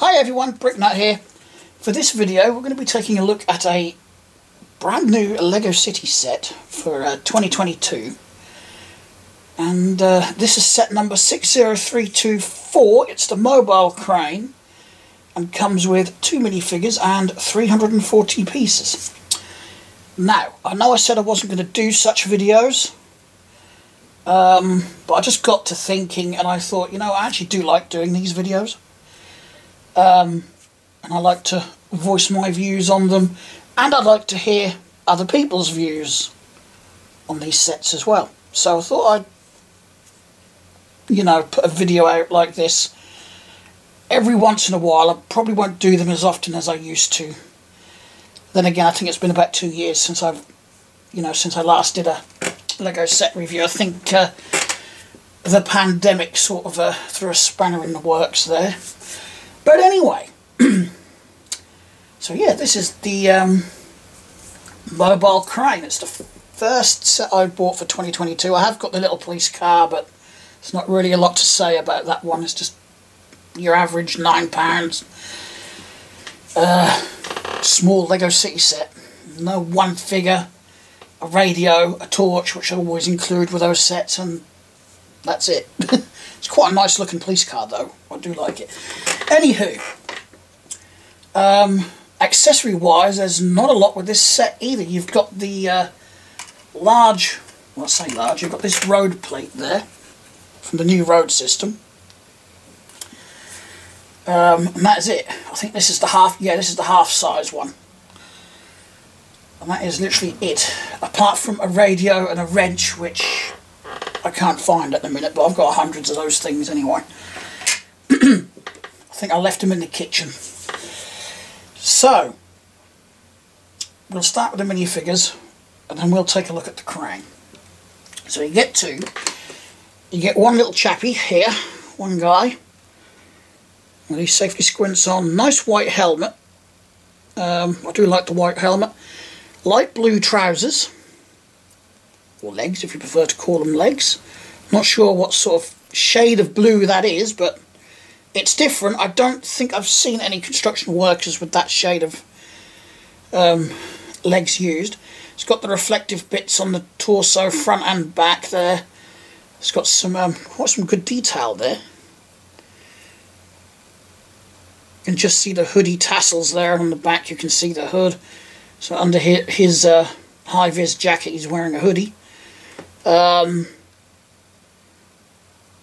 Hi everyone, Bricknut here. For this video we're going to be taking a look at a brand new Lego City set for 2022. And this is set number 60324. It's the mobile crane and comes with 2 minifigures and 340 pieces. Now, I know I said I wasn't going to do such videos, but I just got to thinking and I thought, you know, I actually do like doing these videos. And I like to voice my views on them, and I'd like to hear other people's views on these sets as well. So I thought I'd, you know, put a video out like this every once in a while. I probably won't do them as often as I used to. Then again, I think it's been about 2 years since since I last did a Lego set review. I think the pandemic sort of threw a spanner in the works there. But anyway, so yeah, this is the mobile crane. It's the first set I bought for 2022. I have got the little police car, but there's not really a lot to say about that one. It's just your average £9 small Lego City set. No one figure, a radio, a torch, which I always include with those sets, and that's it. It's quite a nice looking police car though. I do like it. Anywho, accessory wise, there's not a lot with this set either. You've got the large, well I say large, you've got this road plate there from the new road system. And that is it. I think this is the half, yeah, this is the half size one. And that is literally it. Apart from a radio and a wrench, which I can't find at the minute, but I've got hundreds of those things anyway. I think I left them in the kitchen. So, we'll start with the minifigures, and then we'll take a look at the crane. So you get one little chappy here, one guy, with his safety squints on, nice white helmet. I do like the white helmet. Light blue trousers, or legs if you prefer to call them legs. Not sure what sort of shade of blue that is, but it's different. I don't think I've seen any construction workers with that shade of legs used. It's got the reflective bits on the torso, front and back there. It's got some good detail there. You can just see the hoodie tassels there on the back. You can see the hood. So under his high-vis jacket, he's wearing a hoodie. Other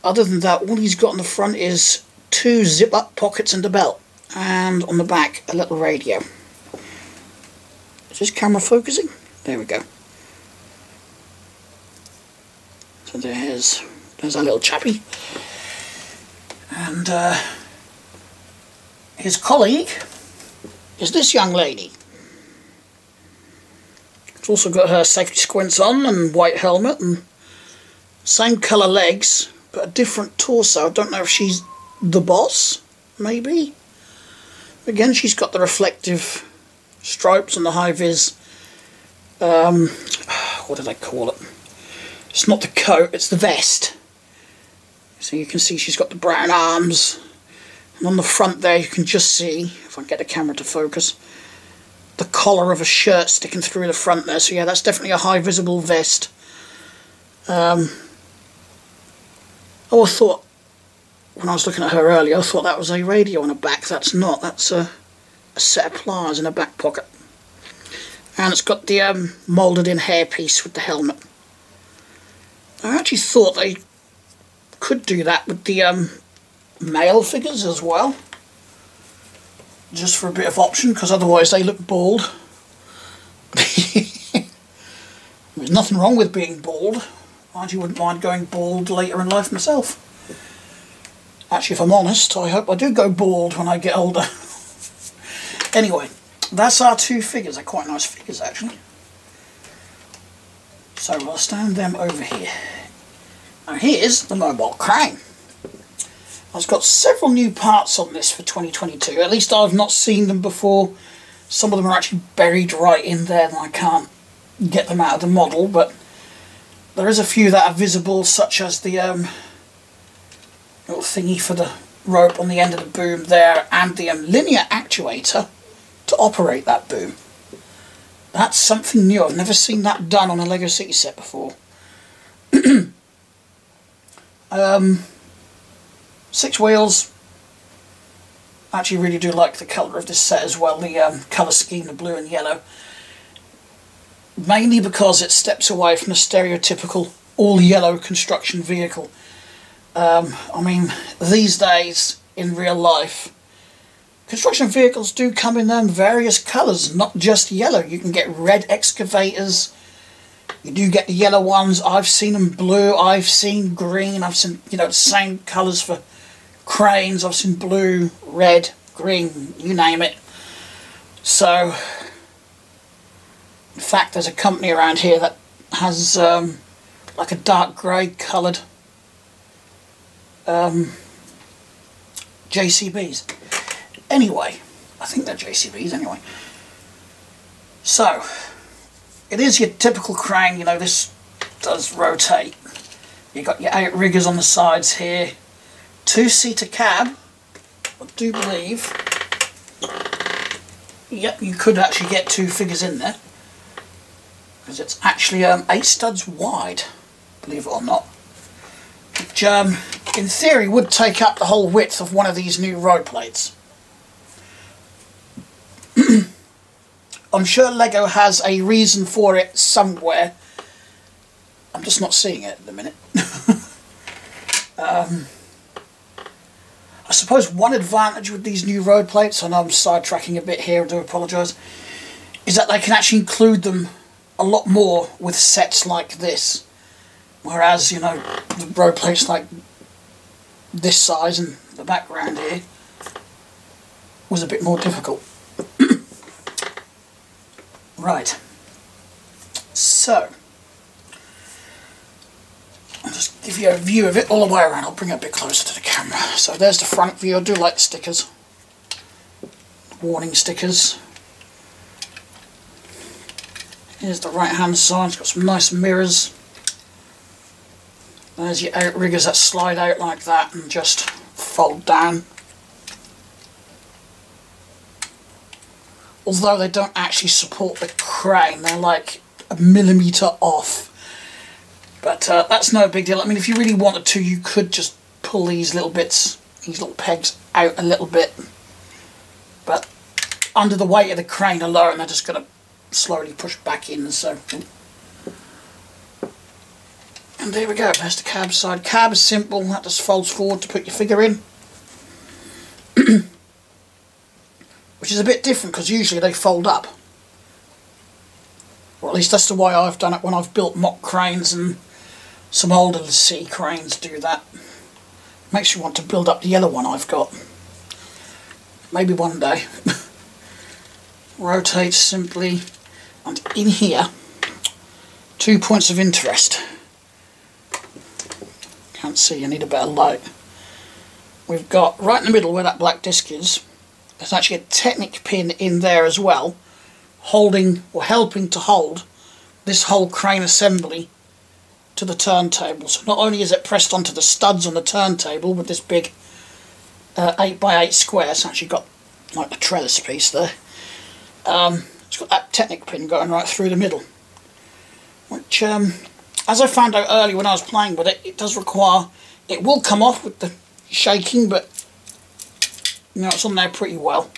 than that, all he's got on the front is 2 zip-up pockets and a belt, and on the back a little radio. Is this camera focusing? There we go. So there's our little chappy, and his colleague is this young lady. She's also got her safety squints on and white helmet and same colour legs, but a different torso. I don't know if she's the boss, maybe. Again, she's got the reflective stripes and the high-vis, what do they call it? It's not the coat, it's the vest. So you can see she's got the brown arms, and on the front there you can just see, if I can get the camera to focus, the collar of a shirt sticking through the front there. So yeah, that's definitely a high visible vest. Oh, I thought, when I was looking at her earlier, I thought that was a radio on her back. That's not. That's a set of pliers in her back pocket. And it's got the moulded in hairpiece with the helmet. I actually thought they could do that with the male figures as well. Just for a bit of option, because otherwise they look bald. There's nothing wrong with being bald. I actually wouldn't mind going bald later in life myself. Actually, if I'm honest, I hope I do go bald when I get older. Anyway, that's our 2 figures. They're quite nice figures, actually. So we'll stand them over here. Now here's the mobile crane. I've got several new parts on this for 2022. At least I've not seen them before. Some of them are actually buried right in there and I can't get them out of the model, but there is a few that are visible, such as the little thingy for the rope on the end of the boom there, and the linear actuator to operate that boom. That's something new. I've never seen that done on a Lego City set before. 6 wheels. I actually really do like the colour of this set as well, the colour scheme, the blue and yellow. Mainly because it steps away from the stereotypical all-yellow construction vehicle. I mean, these days, in real life, construction vehicles do come in various colours, not just yellow. You can get red excavators. You do get the yellow ones. I've seen them blue. I've seen green. I've seen, you know, the same colours for cranes. I've seen blue, red, green, you name it. So, in fact, there's a company around here that has like a dark grey coloured JCBs. Anyway, I think they're JCBs anyway. So, it is your typical crane, you know, this does rotate. You've got your outriggers on the sides here. 2-seater cab, I do believe. Yep, you could actually get 2 figures in there. Because it's actually 8 studs wide, believe it or not. Which, in theory, would take up the whole width of one of these new road plates. I'm sure Lego has a reason for it somewhere. I'm just not seeing it at the minute. I suppose one advantage with these new road plates, I know I'm sidetracking a bit here, I do apologise, is that they can actually include them a lot more with sets like this. Whereas, you know, the road plates like this size and the background here was a bit more difficult. Right, so I'll just give you a view of it all the way around. I'll bring it a bit closer to the camera. So there's the front view. I do like the stickers, warning stickers. Here's the right hand side, it's got some nice mirrors. There's your outriggers that slide out like that and just fold down. Although they don't actually support the crane, they're like a millimetre off. But that's no big deal. I mean, if you really wanted to, you could just pull these little bits, these little pegs out a little bit. But under the weight of the crane alone, they're just going to slowly push back in. So, and there we go. There's the cab side. Cab is simple. That just folds forward to put your figure in. Which is a bit different because usually they fold up. Or at least that's the way I've done it when I've built mock cranes, and some older sea cranes do that. Makes you want to build up the yellow one I've got. Maybe one day. Rotate simply. And in here, 2 points of interest. Can't see, I need a better light. We've got right in the middle where that black disc is, there's actually a Technic pin in there as well, holding or helping to hold this whole crane assembly to the turntable. So not only is it pressed onto the studs on the turntable with this big 8x8 square, it's actually got like a trellis piece there. It's got that Technic pin going right through the middle, which as I found out earlier when I was playing with it, it does require, it will come off with the shaking, but you know, it's on there pretty well,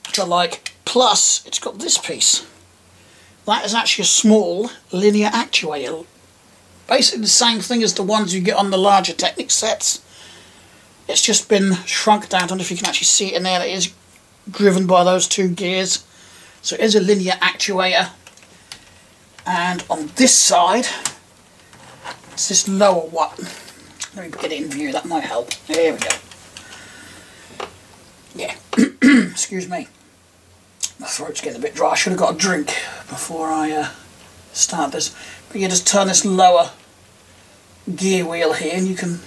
which I like. Plus, it's got this piece. That is actually a small linear actuator. Basically the same thing as the ones you get on the larger Technic sets. It's just been shrunk down. I don't know if you can actually see it in there. It is driven by those 2 gears. So it is a linear actuator. And on this side, it's this lower one. Let me get it in view, that might help. There we go. Yeah, excuse me. My throat's getting a bit dry. I should have got a drink before I start this. But you just turn this lower gear wheel here and you can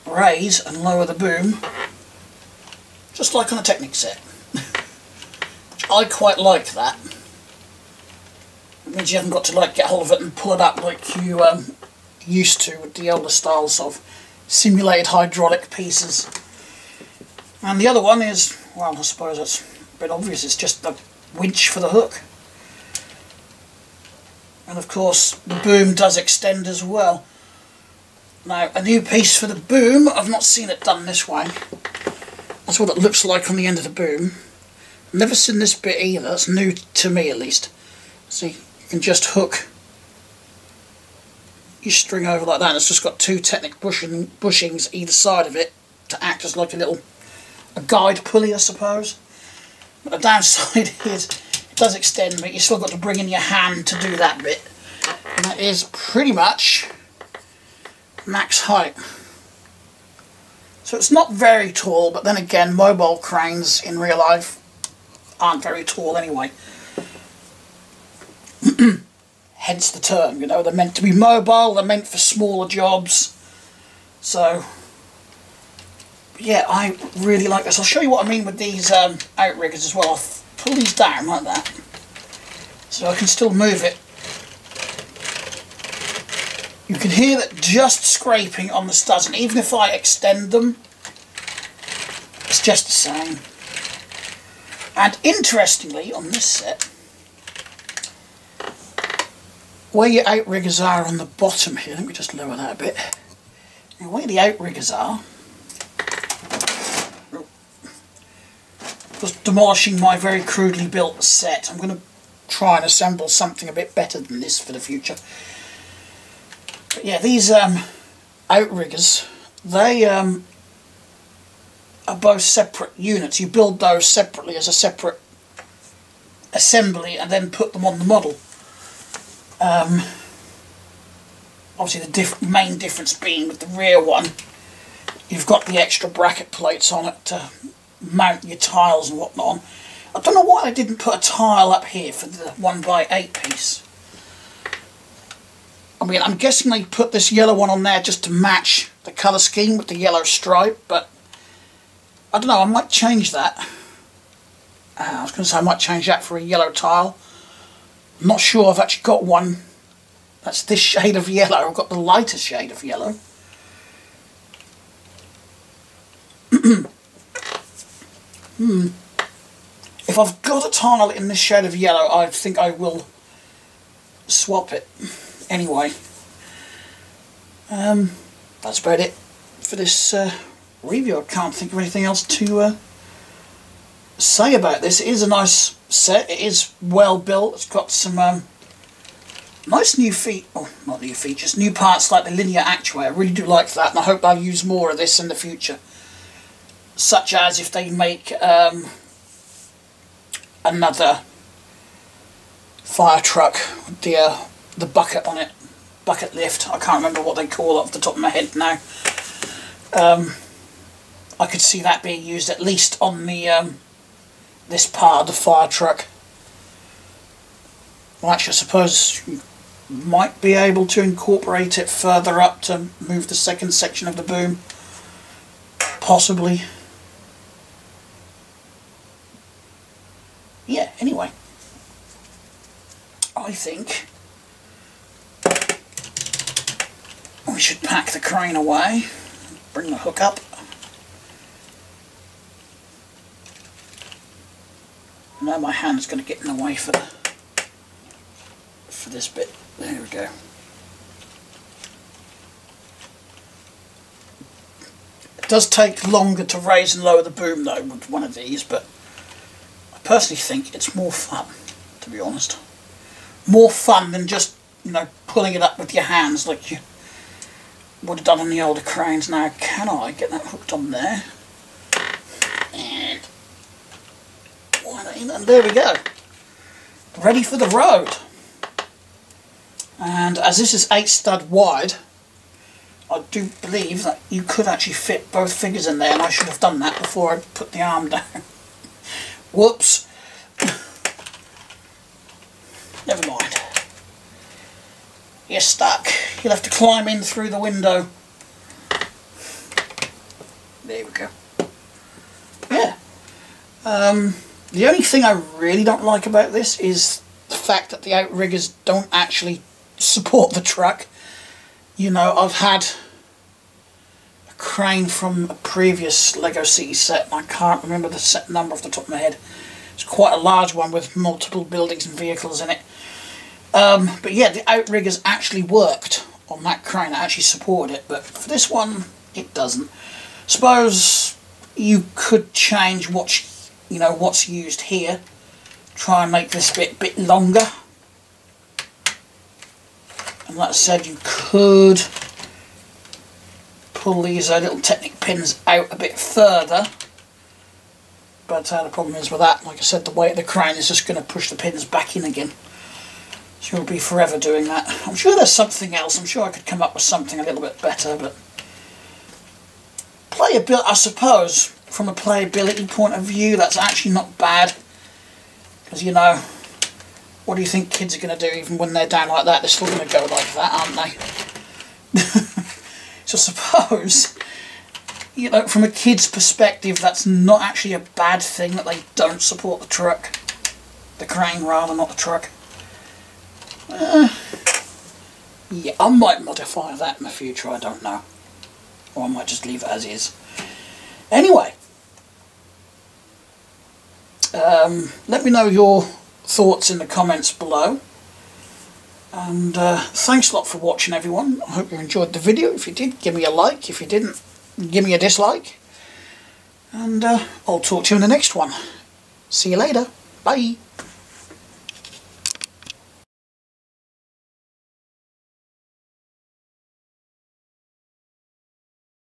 raise and lower the boom just like on a Technic set. Which I quite like that. It means you haven't got to like get hold of it and pull it up like you used to with the older styles of simulated hydraulic pieces. And the other one is, well, I suppose it's a bit obvious, it's just the winch for the hook. And of course the boom does extend as well. Now, a new piece for the boom, I've not seen it done this way. That's what it looks like on the end of the boom. Never seen this bit either, it's new to me at least. See, you can just hook your string over like that, and it's just got two Technic bushings either side of it to act as like a guide pulley, I suppose. But the downside is it does extend, but you still got to bring in your hand to do that bit. And that is pretty much max height. So it's not very tall, but then again, mobile cranes in real life aren't very tall anyway. Hence the term, you know, they're meant to be mobile, they're meant for smaller jobs. So, yeah, I really like this. I'll show you what I mean with these outriggers as well. I'll pull these down like that, so I can still move it. You can hear that just scraping on the studs, and even if I extend them, it's just the same. And interestingly, on this set, where your outriggers are on the bottom here, let me just lower that a bit. Now, where the outriggers are, just demolishing my very crudely built set. I'm going to try and assemble something a bit better than this for the future. But yeah, these outriggers, they are both separate units. You build those separately as a separate assembly and then put them on the model. Obviously the main difference being with the rear one, you've got the extra bracket plates on it to mount your tiles and whatnot on. I don't know why I didn't put a tile up here for the 1x8 piece. I mean, I'm guessing they put this yellow one on there just to match the colour scheme with the yellow stripe, but I don't know, I might change that. I was going to say I might change that for a yellow tile. I'm not sure I've actually got one that's this shade of yellow. I've got the lighter shade of yellow. If I've got a tile in this shade of yellow, I think I will swap it anyway. That's about it for this review. I can't think of anything else to say about this. It is a nice set. It is well built. It's got some nice new not new features, new parts like the linear actuator. I really do like that, and I hope they'll use more of this in the future. Such as if they make another fire truck with the bucket on it, bucket lift. I can't remember what they call it off the top of my head now. I could see that being used at least on the this part of the fire truck. Well, actually, I suppose you might be able to incorporate it further up to move the second section of the boom. Possibly. Yeah, anyway. I think we should pack the crane away. Bring the hook up. Now my hand's going to get in the way for this bit. There we go. It does take longer to raise and lower the boom though with one of these, but I personally think it's more fun, to be honest. More fun than just, you know, pulling it up with your hands like you would have done on the older cranes. Now, can I get that hooked on there? And there we go. Ready for the road. And as this is 8 stud wide, I do believe that you could actually fit both figures in there, and I should have done that before I put the arm down. Whoops. Never mind. You're stuck. You'll have to climb in through the window. There we go. Yeah. The only thing I really don't like about this is the fact that the outriggers don't actually support the truck. You know, I've had crane from a previous Lego City set, and I can't remember the set number off the top of my head. It's quite a large one with multiple buildings and vehicles in it. But yeah, the outriggers actually worked on that crane. It actually supported it, but for this one, it doesn't. Suppose you could change what's used here. Try and make this bit longer. And like I said, you could pull these little Technic pins out a bit further. But the problem is with that, like I said, the weight of the crane is just going to push the pins back in again. So you'll be forever doing that. I'm sure there's something else. I'm sure I could come up with something a little bit better, but playability, I suppose, from a playability point of view, that's actually not bad. Because, you know, what do you think kids are going to do even when they're down like that? They're still going to go like that, aren't they? So I suppose, you know, from a kid's perspective, that's not actually a bad thing that they don't support the truck. The crane, rather, not the truck. Yeah, I might modify that in the future, I don't know. Or I might just leave it as is. Anyway, let me know your thoughts in the comments below. And thanks a lot for watching, everyone. I hope you enjoyed the video. If you did, give me a like. If you didn't, give me a dislike. And I'll talk to you in the next one. See you later. Bye.